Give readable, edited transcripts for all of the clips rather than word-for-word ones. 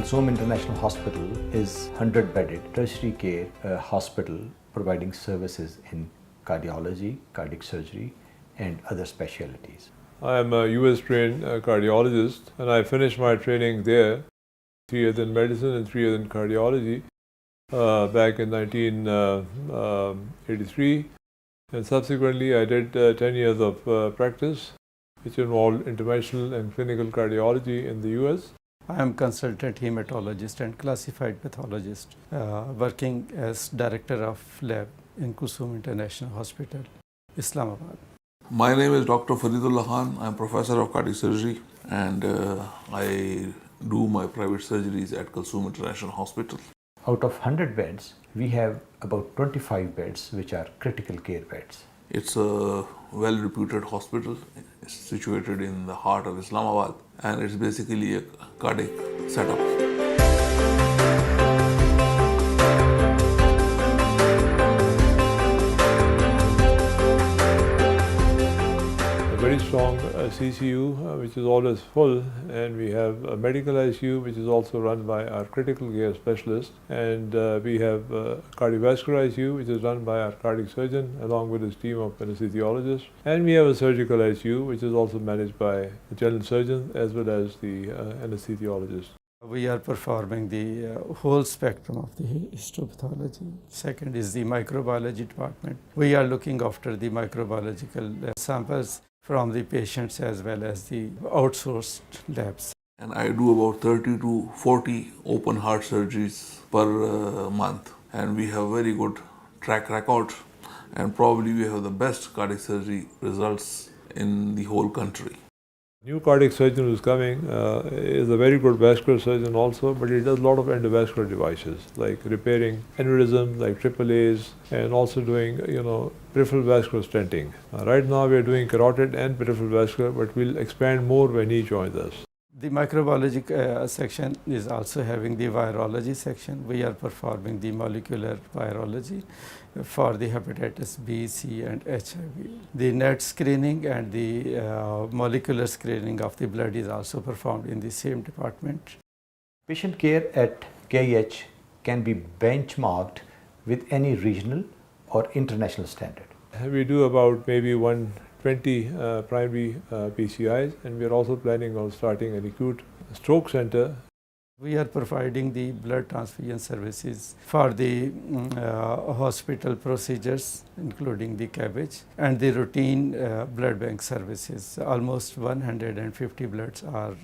Kulsum International Hospital is 100-bedded tertiary care hospital providing services in cardiology, cardiac surgery and other specialties. I am a US trained cardiologist and I finished my training there, 3 years in medicine and 3 years in cardiology back in 1983, and subsequently I did 10 years of practice which involved interventional and clinical cardiology in the US. I am consultant hematologist and classified pathologist working as director of lab in Kulsum International Hospital, Islamabad. My name is Dr. Faridullah. I am professor of cardiac surgery and I do my private surgeries at Kulsum International Hospital. Out of 100 beds, we have about 25 beds which are critical care beds. It's a well-reputed hospital. It's situated in the heart of Islamabad and it's basically a cardiac setup. Very strong CCU which is always full, and we have a medical ICU which is also run by our critical care specialist, and we have cardiovascular ICU which is run by our cardiac surgeon along with his team of anesthesiologists, and we have a surgical ICU which is also managed by the general surgeon as well as the anesthesiologist. We are performing the whole spectrum of the histopathology. Second is the microbiology department. We are looking after the microbiological samples from the patients as well as the outsourced labs. And I do about 30 to 40 open heart surgeries per month, and we have very good track record, and probably we have the best cardiac surgery results in the whole country. New cardiac surgeon who's coming is a very good vascular surgeon also, but he does a lot of endovascular devices like repairing aneurysms like AAAs and also doing peripheral vascular stenting. Right now we are doing carotid and peripheral vascular, but we'll expand more when he joins us. The microbiology section is also having the virology section. We are performing the molecular virology for the hepatitis B, C and HIV. The NET screening and the molecular screening of the blood is also performed in the same department. Patient care at KIH can be benchmarked with any regional or international standard. We do about maybe 120 primary PCIs, and we are also planning on starting an acute stroke center. We are providing the blood transfusion services for the hospital procedures, including the cabbage, and the routine blood bank services. Almost 150 bloods are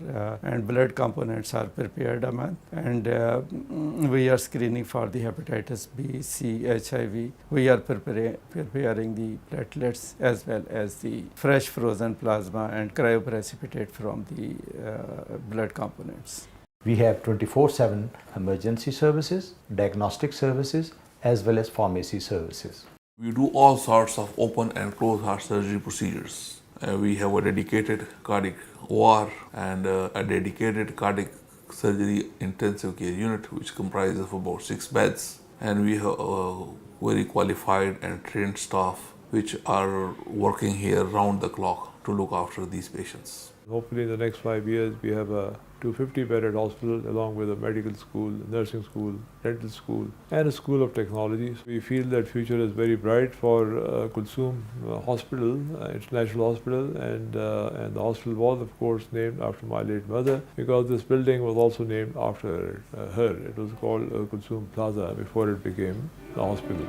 and blood components are prepared a month, and we are screening for the hepatitis B, C, HIV. We are preparing the platelets as well as the fresh frozen plasma and cryoprecipitate from the blood components. We have 24/7 emergency services, diagnostic services, as well as pharmacy services. We do all sorts of open and closed heart surgery procedures. We have a dedicated cardiac OR and a dedicated cardiac surgery intensive care unit which comprises of about 6 beds, and we have a very qualified and trained staff which are working here round the clock to look after these patients. Hopefully in the next 5 years we have a 250-bedded hospital along with a medical school, nursing school, dental school and a school of technology. So we feel that future is very bright for Kulsum Hospital, International Hospital, and the hospital was of course named after my late mother, because this building was also named after her. It was called Kulsum Plaza before it became the hospital.